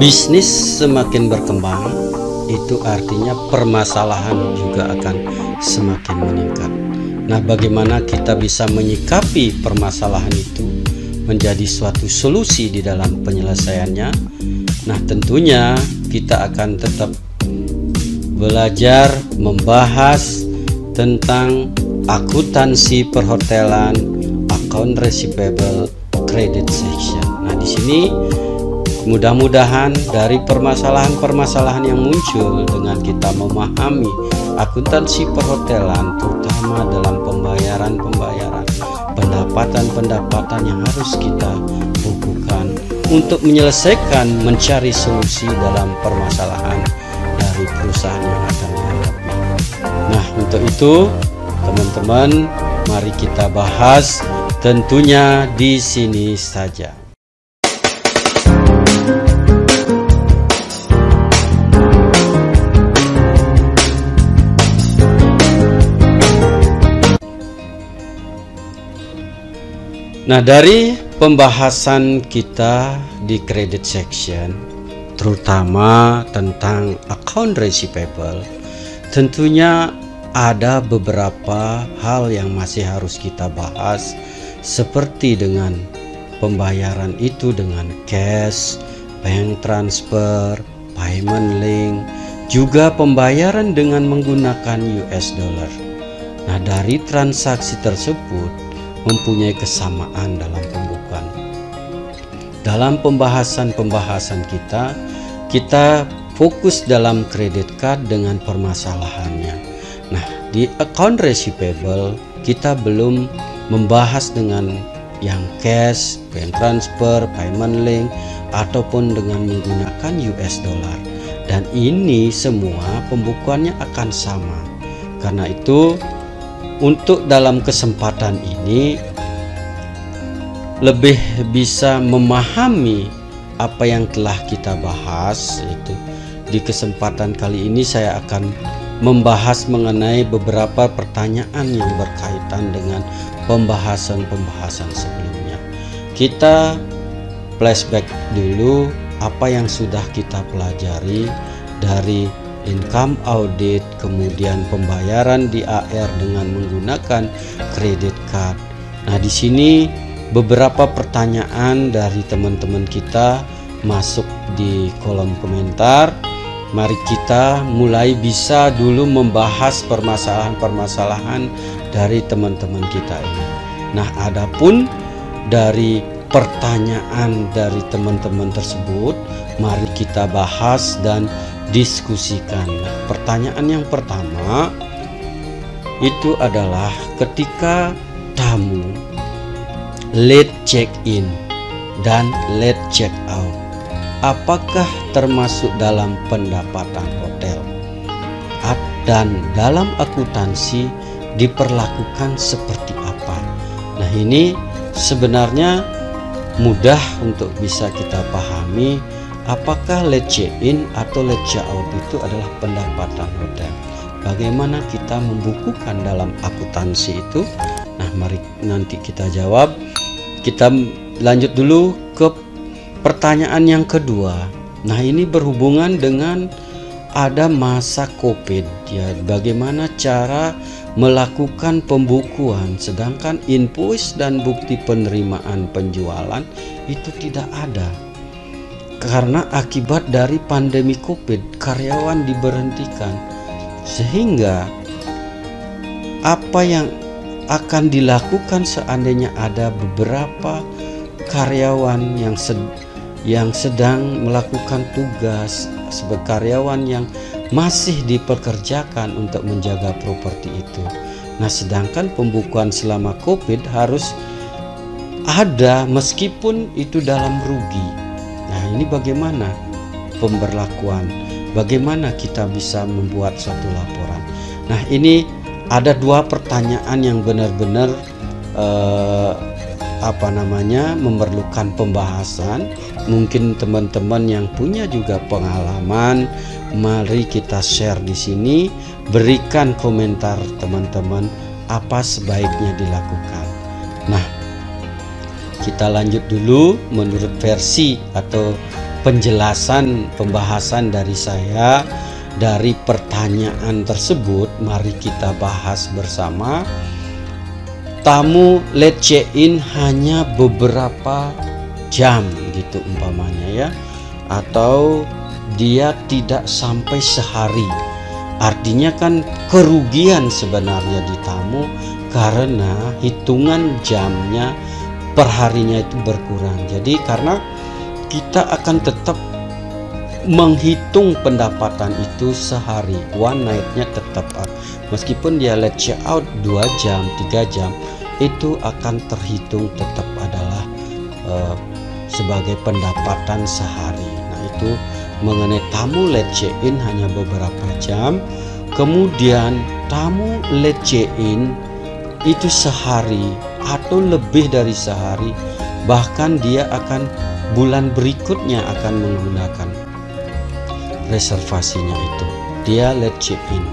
Bisnis semakin berkembang, itu artinya permasalahan juga akan semakin meningkat. Nah, bagaimana kita bisa menyikapi permasalahan itu menjadi suatu solusi di dalam penyelesaiannya? Nah, tentunya kita akan tetap belajar membahas tentang akuntansi perhotelan, account receivable, credit section. Nah, di sini mudah-mudahan dari permasalahan-permasalahan yang muncul dengan kita memahami akuntansi perhotelan, terutama dalam pembayaran-pembayaran, pendapatan-pendapatan yang harus kita bukukan untuk menyelesaikan, mencari solusi dalam permasalahan dari perusahaan yang akan dihadapi. Nah, untuk itu teman-teman, mari kita bahas tentunya di sini saja. Nah, dari pembahasan kita di credit section, terutama tentang account receivable, tentunya ada beberapa hal yang masih harus kita bahas, seperti dengan pembayaran itu dengan cash, bank transfer, payment link, juga pembayaran dengan menggunakan US dollar. Nah, dari transaksi tersebut mempunyai kesamaan dalam pembukuan. Dalam pembahasan-pembahasan kita fokus dalam credit card dengan permasalahannya. Nah, di account receivable kita belum membahas dengan yang cash, bank transfer, payment link, ataupun dengan menggunakan US dollar. Dan ini semua pembukuannya akan sama. Karena itu, untuk dalam kesempatan ini lebih bisa memahami apa yang telah kita bahas, itu di kesempatan kali ini saya akan membahas mengenai beberapa pertanyaan yang berkaitan dengan pembahasan-pembahasan sebelumnya. Kita flashback dulu apa yang sudah kita pelajari dari income audit, kemudian pembayaran di AR dengan menggunakan credit card. Nah, di sini beberapa pertanyaan dari teman-teman kita masuk di kolom komentar. Mari kita mulai bisa dulu membahas permasalahan-permasalahan dari teman-teman kita ini. Nah, adapun dari pertanyaan dari teman-teman tersebut, mari kita bahas dan diskusikan. Nah, pertanyaan yang pertama itu adalah ketika tamu late check in dan late check out, apakah termasuk dalam pendapatan hotel? Dan dalam akuntansi diperlakukan seperti apa? Nah, ini sebenarnya mudah untuk bisa kita pahami. Apakah late check-in atau late check-out itu adalah pendapatan hotel? Bagaimana kita membukukan dalam akuntansi itu? Nah, mari nanti kita jawab. Kita lanjut dulu ke pertanyaan yang kedua. Nah, ini berhubungan dengan ada masa COVID, ya. Bagaimana cara melakukan pembukuan sedangkan invoice dan bukti penerimaan penjualan itu tidak ada. Karena akibat dari pandemi COVID, karyawan diberhentikan, sehingga apa yang akan dilakukan seandainya ada beberapa karyawan yang sedang melakukan tugas sebagai karyawan yang masih dipekerjakan untuk menjaga properti itu. Nah, sedangkan pembukuan selama COVID harus ada meskipun itu dalam rugi. Nah, ini bagaimana pemberlakuan? Bagaimana kita bisa membuat suatu laporan? Nah, ini ada dua pertanyaan yang benar-benar memerlukan pembahasan. Mungkin teman-teman yang punya juga pengalaman, mari kita share di sini. Berikan komentar teman-teman apa sebaiknya dilakukan. Nah, kita lanjut dulu menurut versi atau penjelasan pembahasan dari saya dari pertanyaan tersebut, mari kita bahas bersama. Tamu late check-in hanya beberapa jam gitu umpamanya ya, atau dia tidak sampai sehari. Artinya kan kerugian sebenarnya di tamu, karena hitungan jamnya perharinya itu berkurang. Jadi karena kita akan tetap menghitung pendapatan itu sehari, one night-nya tetap, meskipun dia late check out 2 jam 3 jam, itu akan terhitung tetap adalah sebagai pendapatan sehari. Nah itu mengenai tamu late check in hanya beberapa jam. Kemudian tamu late check in itu sehari atau lebih dari sehari, bahkan dia akan bulan berikutnya akan menggunakan reservasinya itu, dia late check in.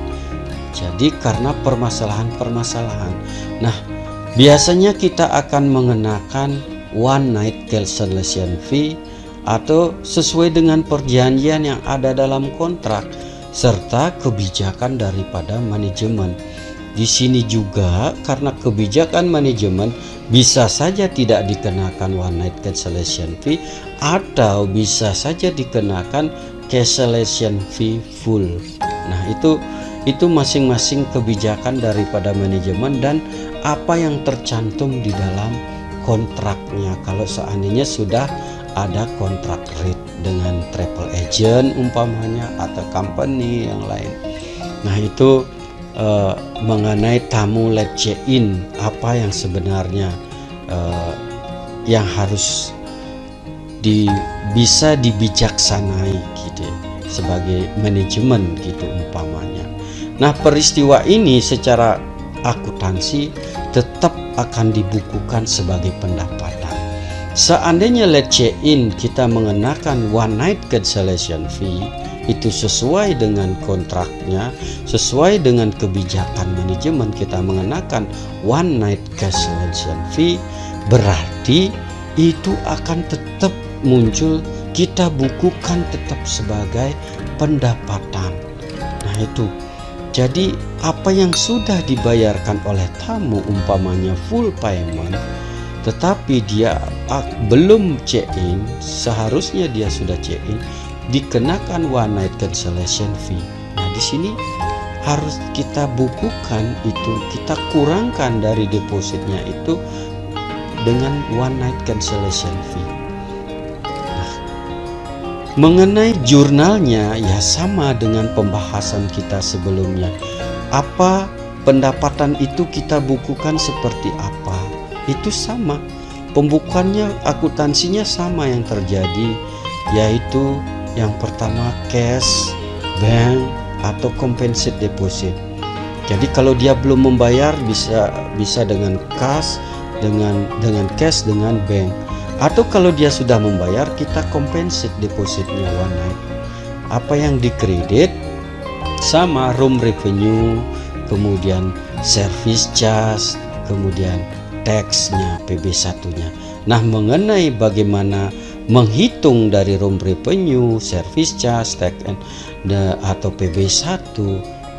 Jadi karena permasalahan-permasalahan. Nah, biasanya kita akan mengenakan one night cancellation fee atau sesuai dengan perjanjian yang ada dalam kontrak serta kebijakan daripada manajemen. Di sini juga karena kebijakan manajemen bisa saja tidak dikenakan one night cancellation fee atau bisa saja dikenakan cancellation fee full. Nah, itu masing-masing kebijakan daripada manajemen dan apa yang tercantum di dalam kontraknya. Kalau seandainya sudah ada kontrak rate dengan travel agent umpamanya atau company yang lain. Nah, itu mengenai tamu late check in, apa yang sebenarnya yang harus bisa dibijaksanai gitu ya, sebagai manajemen gitu umpamanya. Nah, peristiwa ini secara akuntansi tetap akan dibukukan sebagai pendapatan. Seandainya late check in kita mengenakan one night cancellation fee, itu sesuai dengan kontraknya, sesuai dengan kebijakan manajemen, kita mengenakan one night cancellation fee, berarti itu akan tetap muncul, kita bukukan tetap sebagai pendapatan. Nah itu, jadi apa yang sudah dibayarkan oleh tamu umpamanya full payment, tetapi dia belum check in, seharusnya dia sudah check in, dikenakan one night cancellation fee. Nah di sini harus kita bukukan itu, kita kurangkan dari depositnya itu dengan one night cancellation fee. Nah, mengenai jurnalnya ya sama dengan pembahasan kita sebelumnya. Apa pendapatan itu kita bukukan seperti apa? Itu sama. Pembukuannya, akuntansinya sama yang terjadi, yaitu yang pertama cash, bank, atau compensate deposit. Jadi kalau dia belum membayar bisa dengan cash, dengan cash, dengan bank. Atau kalau dia sudah membayar, kita compensate depositnya one night. Apa yang dikredit sama room revenue, kemudian service charge, kemudian tax-nya, PB1-nya. Nah, mengenai bagaimana menghitung dari room revenue, service charge, tax atau PB1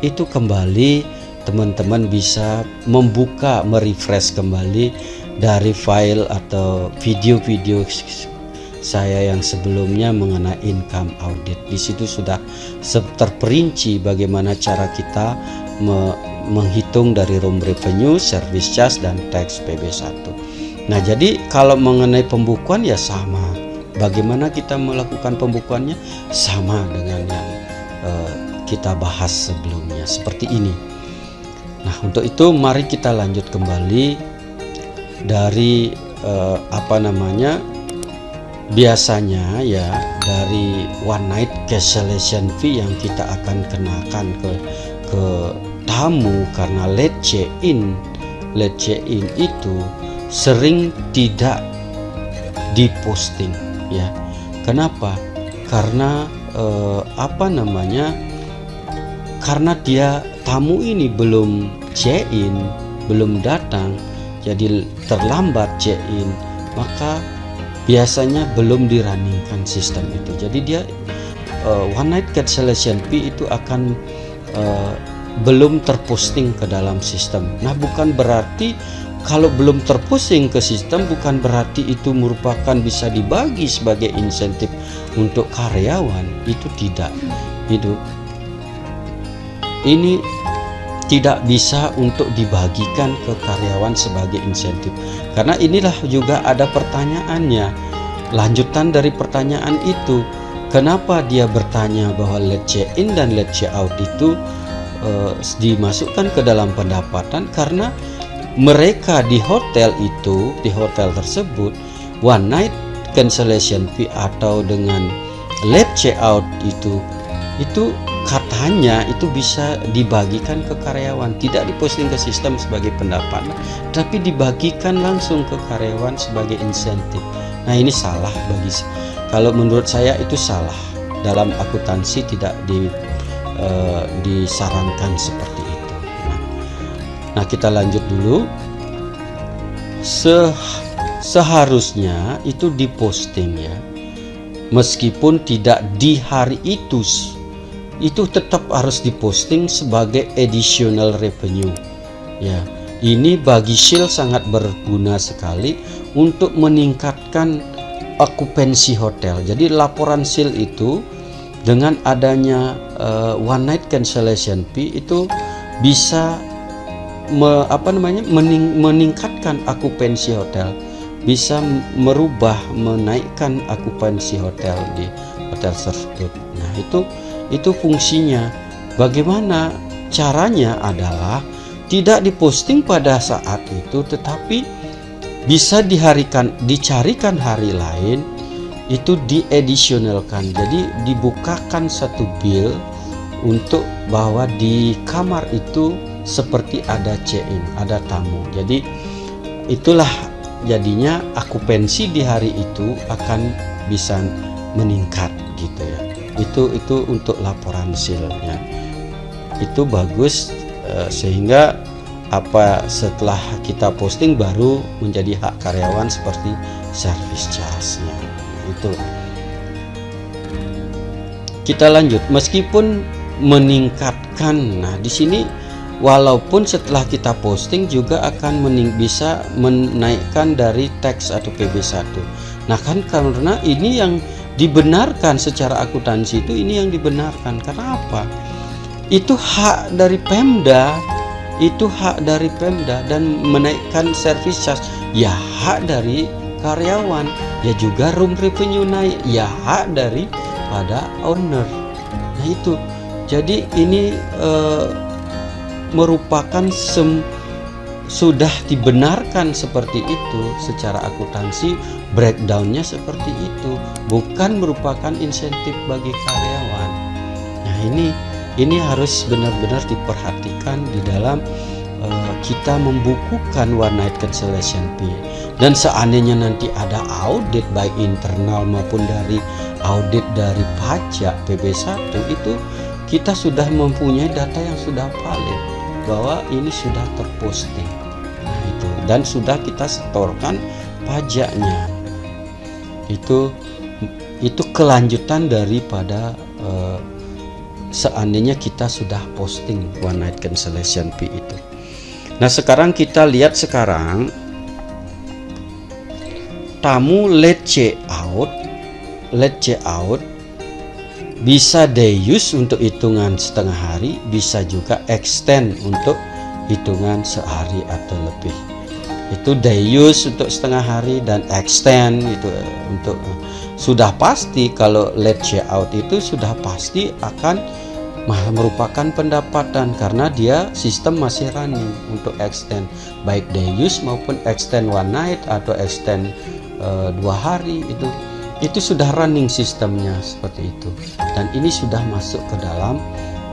itu kembali teman-teman bisa membuka, merefresh kembali dari file atau video-video saya yang sebelumnya mengenai income audit. Di situ sudah terperinci bagaimana cara kita menghitung dari room revenue, service charge, dan tax PB1. Nah, jadi kalau mengenai pembukuan ya sama. Bagaimana kita melakukan pembukuannya sama dengan yang kita bahas sebelumnya seperti ini. Nah, untuk itu mari kita lanjut kembali dari biasanya ya dari one night cancellation fee yang kita akan kenakan ke tamu karena late check in itu sering tidak diposting ya. Kenapa? Karena karena dia tamu ini belum check in, belum datang, jadi terlambat check in, maka biasanya belum dirunningkan sistem itu. Jadi dia one night cancellation fee itu akan belum terposting ke dalam sistem. Nah, bukan berarti kalau belum terposting ke sistem bukan berarti itu merupakan bisa dibagi sebagai insentif untuk karyawan. Itu tidak. Ini tidak bisa untuk dibagikan ke karyawan sebagai insentif. Karena inilah juga ada pertanyaannya. Lanjutan dari pertanyaan itu, kenapa dia bertanya bahwa late check-in dan late check-out itu dimasukkan ke dalam pendapatan? Karena mereka di hotel itu, di hotel tersebut, one night cancellation fee atau dengan late check-out itu katanya itu bisa dibagikan ke karyawan, tidak diposting ke sistem sebagai pendapatan, tapi dibagikan langsung ke karyawan sebagai insentif. Nah, ini salah kalau menurut saya itu salah. Dalam akuntansi tidak disarankan seperti itu. Nah, kita lanjut dulu. Seharusnya itu diposting ya, meskipun tidak di hari itu tetap harus diposting sebagai additional revenue ya. Ini bagi Shell sangat berguna sekali untuk meningkatkan okupansi hotel. Jadi laporan Shell itu dengan adanya one night cancellation fee itu bisa meningkatkan okupansi hotel, bisa menaikkan okupansi hotel di hotel tersebut. Nah, itu fungsinya. Bagaimana caranya adalah tidak diposting pada saat itu, tetapi bisa dicarikan hari lain, itu diadditionalkan. Jadi dibukakan satu bill untuk bahwa di kamar itu seperti ada check-in, ada tamu. Jadi itulah jadinya okupansi di hari itu akan bisa meningkat gitu ya. Itu untuk laporan Shell-nya. Itu bagus sehingga setelah kita posting baru menjadi hak karyawan seperti service charge-nya. Itu. Kita lanjut, meskipun meningkatkan. Nah, di sini walaupun setelah kita posting juga akan bisa menaikkan dari tax atau PB1. Nah, kan karena ini yang dibenarkan secara akuntansi ini yang dibenarkan. Karena apa? Itu hak dari Pemda, dan menaikkan service charge ya hak dari karyawan, ya juga room revenue naik ya hak daripada owner. Nah, itu jadi ini merupakan sudah dibenarkan seperti itu secara akuntansi, breakdownnya seperti itu, bukan merupakan insentif bagi karyawan. Nah, ini harus benar-benar diperhatikan di dalam kita membukukan one night cancellation fee. Dan seandainya nanti ada audit baik internal maupun dari audit dari pajak PB1, itu kita sudah mempunyai data yang sudah valid bahwa ini sudah terposting. Nah, itu dan sudah kita setorkan pajaknya. Itu kelanjutan daripada seandainya kita sudah posting one night cancellation fee itu. Nah, sekarang kita lihat tamu late check out bisa day use untuk hitungan setengah hari, bisa juga extend untuk hitungan sehari atau lebih. Itu day use untuk setengah hari dan extend itu untuk sudah pasti. Kalau late check out itu sudah pasti akan merupakan pendapatan karena dia sistem masih running. Untuk extend baik day use maupun extend one night atau extend 2 hari itu sudah running sistemnya seperti itu, dan ini sudah masuk ke dalam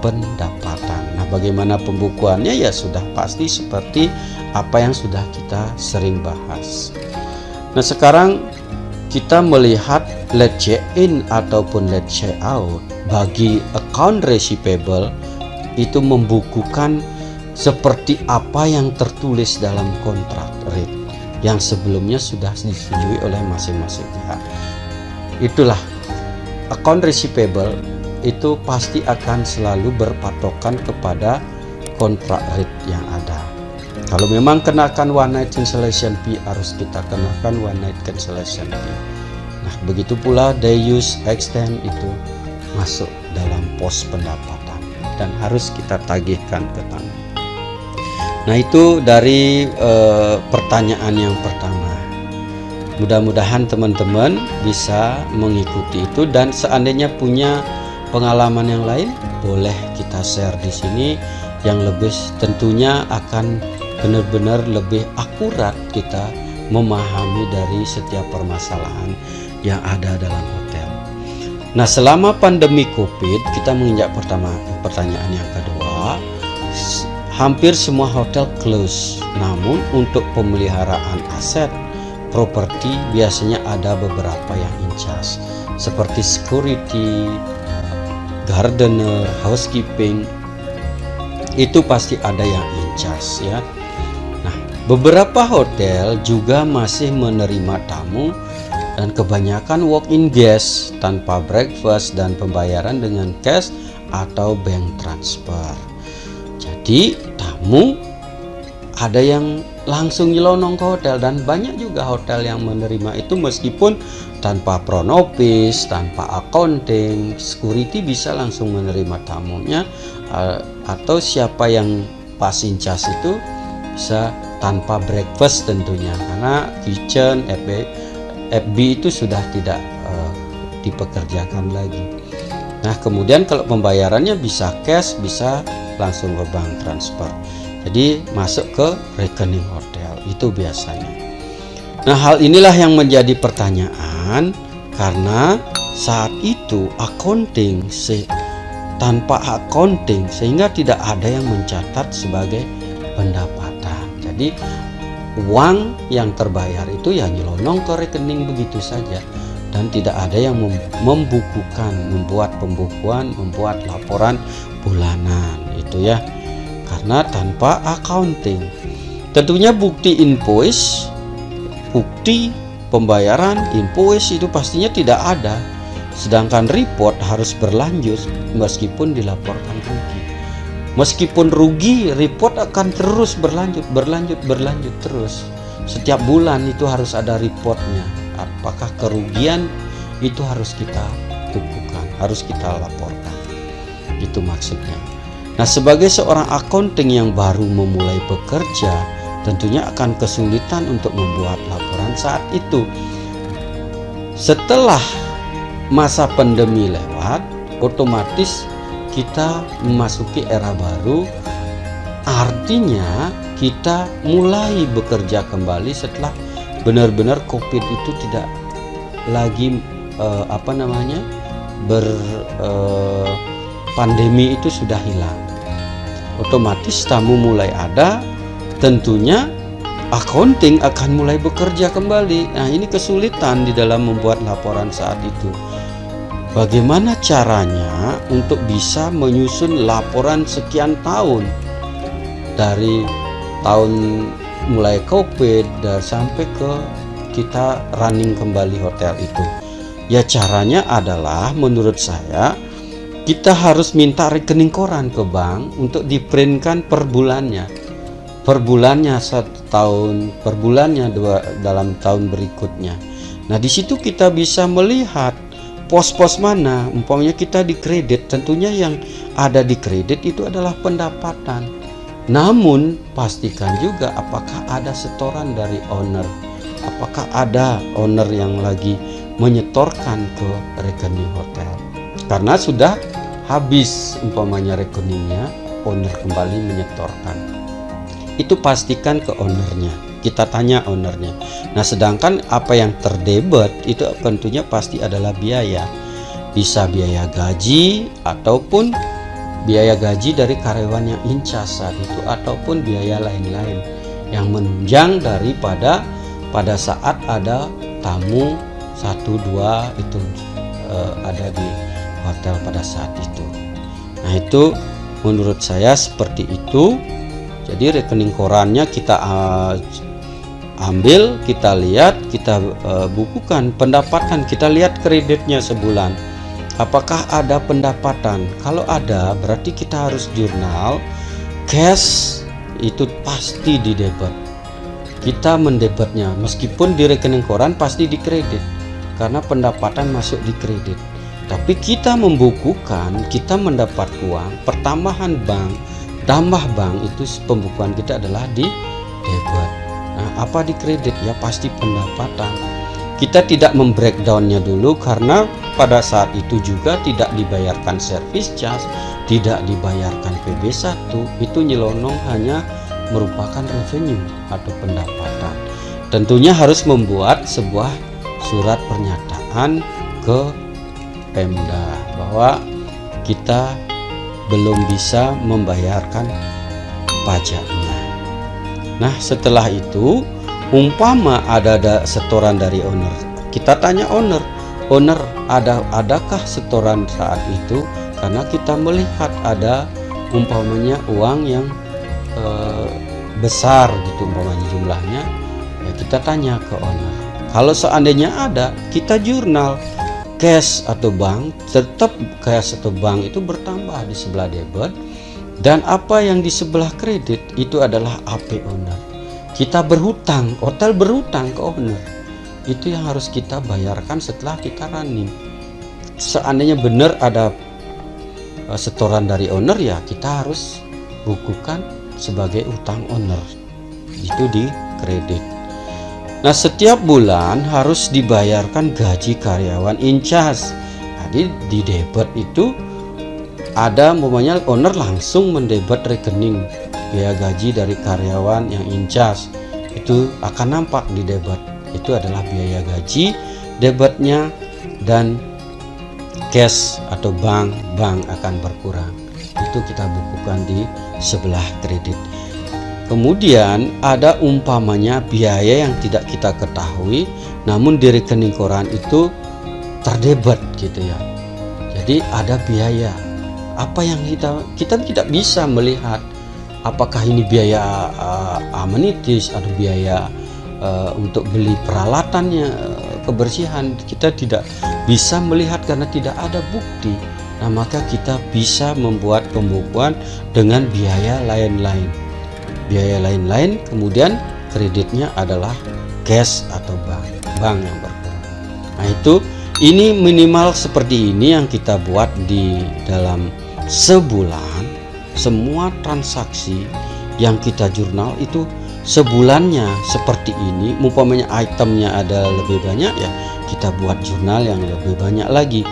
pendapatan. Nah, bagaimana pembukuannya ya sudah pasti seperti apa yang sudah kita sering bahas. Nah, sekarang kita melihat late check in ataupun late check out. Bagi account receivable itu membukukan seperti apa yang tertulis dalam kontrak rate. yang sebelumnya sudah disetujui oleh masing-masing pihak. Itulah account receivable itu pasti akan selalu berpatokan kepada kontrak rate yang ada. Kalau memang kenakan one night cancellation fee, harus kita kenakan one night cancellation fee. Nah, begitu pula day use extend itu masuk dalam pos pendapatan dan harus kita tagihkan ke tangan. Nah, itu dari pertanyaan yang pertama. Mudah-mudahan teman-teman bisa mengikuti itu, dan seandainya punya pengalaman yang lain boleh kita share di sini, yang lebih tentunya akan benar-benar lebih akurat kita memahami dari setiap permasalahan yang ada dalam hotel. Nah, selama pandemi Covid, kita menginjak pertanyaan yang kedua, hampir semua hotel close. Namun untuk pemeliharaan aset properti biasanya ada beberapa yang in charge, seperti security, gardener, housekeeping. Itu pasti ada yang in charge ya. Nah, beberapa hotel juga masih menerima tamu dan kebanyakan walk-in guest tanpa breakfast dan pembayaran dengan cash atau bank transfer. Jadi tamu ada yang langsung nyelonong ke hotel, dan banyak juga hotel yang menerima itu meskipun tanpa front office, tanpa accounting, security bisa langsung menerima tamunya, atau siapa yang pas in charge itu bisa tanpa breakfast tentunya, karena kitchen FB itu sudah tidak dipekerjakan lagi. Nah, kemudian kalau pembayarannya bisa cash, bisa langsung ke bank transfer. Jadi masuk ke rekening hotel itu biasanya. Nah, hal inilah yang menjadi pertanyaan, karena saat itu accounting tanpa accounting sehingga tidak ada yang mencatat sebagai pendapatan. Jadi uang yang terbayar itu ya nyelonong ke rekening begitu saja, dan tidak ada yang membukukan, membuat pembukuan, membuat laporan bulanan itu ya, karena tanpa accounting. Tentunya bukti invoice, bukti pembayaran invoice itu pastinya tidak ada, sedangkan report harus berlanjut meskipun dilaporkan rugi. Meskipun rugi, report akan terus berlanjut terus. Setiap bulan itu harus ada reportnya. Apakah kerugian itu harus kita bukukan, harus kita laporkan. Itu maksudnya. Nah, sebagai seorang accounting yang baru memulai bekerja, tentunya akan kesulitan untuk membuat laporan saat itu. Setelah masa pandemi lewat, otomatis kita memasuki era baru, artinya kita mulai bekerja kembali setelah benar-benar Covid itu tidak lagi pandemi itu sudah hilang. Otomatis tamu mulai ada, tentunya accounting akan mulai bekerja kembali. Nah, ini kesulitan di dalam membuat laporan saat itu. Bagaimana caranya untuk bisa menyusun laporan sekian tahun, dari tahun mulai Covid dan sampai ke kita running kembali hotel itu? Ya, caranya adalah menurut saya kita harus minta rekening koran ke bank untuk diprintkan per bulannya. Per bulannya 1 tahun, per bulannya dalam tahun berikutnya. Nah, di situ kita bisa melihat pos-pos mana, umpamanya kita di kredit, tentunya yang ada di kredit itu adalah pendapatan. Namun pastikan juga apakah ada setoran dari owner, apakah ada owner yang lagi menyetorkan ke rekening hotel. Karena sudah habis umpamanya rekeningnya, owner kembali menyetorkan. Itu pastikan ke ownernya, kita tanya ownernya. Nah, sedangkan apa yang terdebet itu tentunya pasti adalah biaya. Bisa biaya gaji ataupun biaya gaji dari karyawan yang in charge saat itu, ataupun biaya lain-lain yang menunjang daripada pada saat ada tamu 1-2 itu ada di hotel pada saat itu. Nah, itu menurut saya seperti itu. Jadi rekening korannya kita ambil, kita lihat, kita bukukan pendapatan, kita lihat kreditnya sebulan. Apakah ada pendapatan? Kalau ada, berarti kita harus jurnal. Cash itu pasti di debit. Kita mendebitnya, meskipun di rekening koran pasti di kredit, karena pendapatan masuk di kredit. Tapi kita membukukan, kita mendapat uang, pertambahan bank, tambah bank, itu pembukuan kita adalah di debit. Nah, apa di kredit? Ya pasti pendapatan. Kita tidak membreakdownnya dulu, karena pada saat itu juga tidak dibayarkan service charge, tidak dibayarkan PB1, itu nyelonong hanya merupakan revenue atau pendapatan. Tentunya harus membuat sebuah surat pernyataan ke Pemda bahwa kita belum bisa membayarkan pajaknya. Nah, setelah itu umpama ada setoran dari owner, kita tanya owner, adakah setoran saat itu? Karena kita melihat ada umpamanya uang yang besar gitu umpamanya jumlahnya, ya kita tanya ke owner. Kalau seandainya ada, kita jurnal. Cash atau bank, tetap cash atau bank itu bertambah di sebelah debit, dan apa yang di sebelah kredit itu adalah AP owner. Kita berhutang, hotel berhutang ke owner, itu yang harus kita bayarkan setelah kita running. Seandainya benar ada setoran dari owner, ya kita harus bukukan sebagai utang owner, itu di kredit. Nah, setiap bulan harus dibayarkan gaji karyawan in charge. Jadi di debit itu ada umpamanya owner langsung mendebit rekening biaya gaji dari karyawan yang in charge, itu akan nampak di debit. Itu adalah biaya gaji debitnya, dan cash atau bank akan berkurang. Itu kita bukukan di sebelah kredit. Kemudian ada umpamanya biaya yang tidak kita ketahui, namun di rekening koran itu terdebit gitu ya. Jadi ada biaya apa yang kita tidak bisa melihat apakah ini biaya amenities atau biaya untuk beli peralatannya, kebersihan. Kita tidak bisa melihat karena tidak ada bukti. Nah, maka kita bisa membuat pembukuan dengan biaya lain-lain. Kemudian kreditnya adalah cash atau bank yang berkurang. Nah, ini minimal seperti ini yang kita buat di dalam sebulan. Semua transaksi yang kita jurnal itu sebulannya seperti ini. Umpamanya itemnya ada lebih banyak, ya kita buat jurnal yang lebih banyak lagi.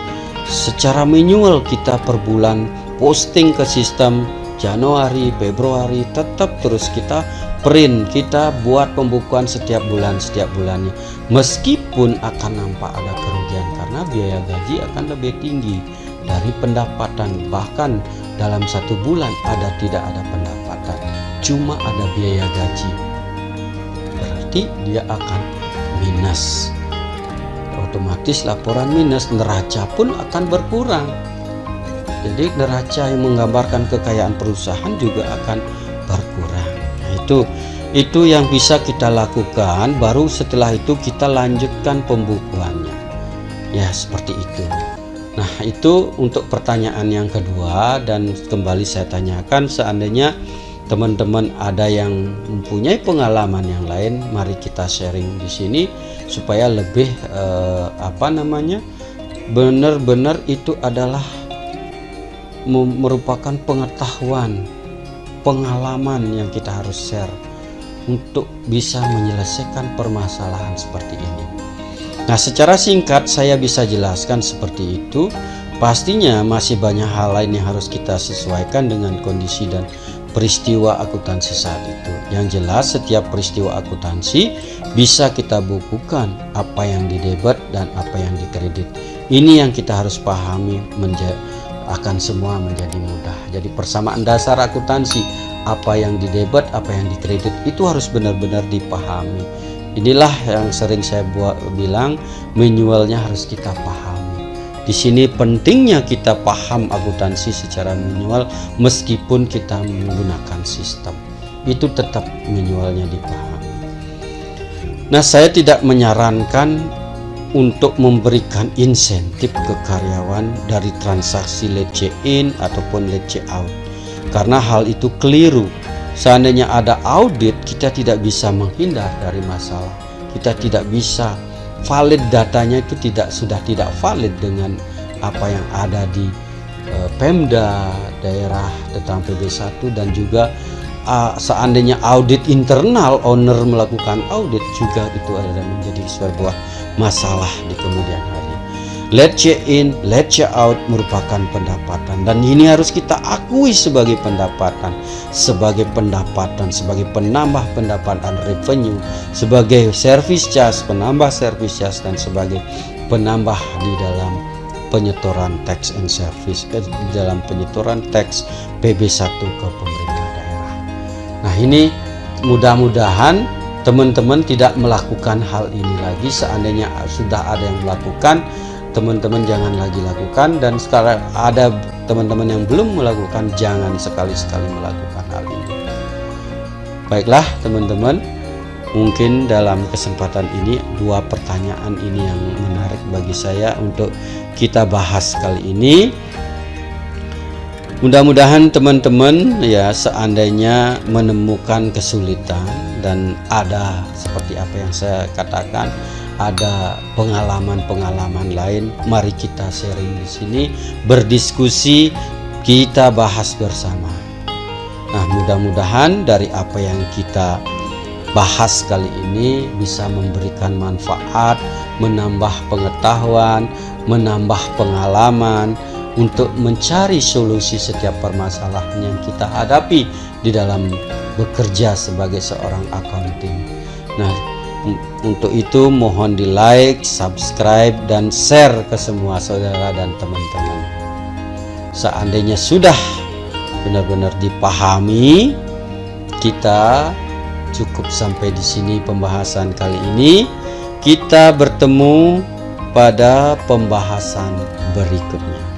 Secara manual kita per bulan posting ke sistem Januari, Februari, tetap terus kita print, kita buat pembukuan setiap bulannya. Meskipun akan nampak ada kerugian karena biaya gaji akan lebih tinggi dari pendapatan. Bahkan dalam satu bulan tidak ada pendapatan, cuma ada biaya gaji, berarti dia akan minus. Otomatis laporan minus, neraca pun akan berkurang. Jadi neraca yang menggambarkan kekayaan perusahaan juga akan berkurang. Nah, itu yang bisa kita lakukan. Baru setelah itu kita lanjutkan pembukuannya. Ya, seperti itu. Nah, itu untuk pertanyaan yang kedua. Dan kembali saya tanyakan, seandainya teman-teman ada yang mempunyai pengalaman yang lain, mari kita sharing di sini supaya lebih benar-benar itu adalah merupakan pengetahuan, pengalaman yang kita harus share untuk bisa menyelesaikan permasalahan seperti ini. Nah, secara singkat saya bisa jelaskan seperti itu. Pastinya masih banyak hal lain yang harus kita sesuaikan dengan kondisi dan peristiwa akuntansi saat itu. Yang jelas setiap peristiwa akuntansi bisa kita bukukan apa yang di debit dan apa yang di kredit. Ini yang kita harus pahami, akan semua menjadi mudah. Jadi persamaan dasar akuntansi, apa yang di debit, apa yang di kredit, itu harus benar-benar dipahami. Inilah yang sering saya bilang, manualnya harus kita pahami. Di sini pentingnya kita paham akuntansi secara manual, meskipun kita menggunakan sistem, itu tetap manualnya dipahami. Nah, saya tidak menyarankan untuk memberikan insentif ke karyawan dari transaksi let's check in ataupun let's check out, karena hal itu keliru. Seandainya ada audit, kita tidak bisa menghindar dari masalah. Kita tidak bisa valid, datanya itu sudah tidak valid dengan apa yang ada di Pemda daerah tentang PB1, dan juga seandainya audit internal, owner melakukan audit juga, itu adalah menjadi sebuah masalah di kemudian hari. Let's check in, let's check out merupakan pendapatan, dan ini harus kita akui sebagai pendapatan, sebagai penambah pendapatan revenue, sebagai service charge, penambah service charge, dan sebagai penambah di dalam penyetoran tax and service, di dalam penyetoran tax PB1 ke pemerintah daerah. Nah, ini mudah-mudahan teman-teman tidak melakukan hal ini lagi. Seandainya sudah ada yang melakukan, teman-teman jangan lagi lakukan, dan sekarang ada teman-teman yang belum melakukan, jangan sekali-sekali melakukan hal ini. Baiklah teman-teman, mungkin dalam kesempatan ini 2 pertanyaan ini yang menarik bagi saya untuk kita bahas kali ini. Mudah-mudahan teman-teman ya, seandainya menemukan kesulitan dan ada seperti apa yang saya katakan, ada pengalaman-pengalaman lain, mari kita sharing di sini, berdiskusi, kita bahas bersama. Nah, mudah-mudahan dari apa yang kita bahas kali ini bisa memberikan manfaat, menambah pengetahuan, menambah pengalaman untuk mencari solusi setiap permasalahan yang kita hadapi di dalam bekerja sebagai seorang accounting. Nah, untuk itu mohon di like, subscribe, dan share ke semua saudara dan teman-teman. Seandainya sudah benar-benar dipahami, kita cukup sampai di sini pembahasan kali ini. Kita bertemu pada pembahasan berikutnya.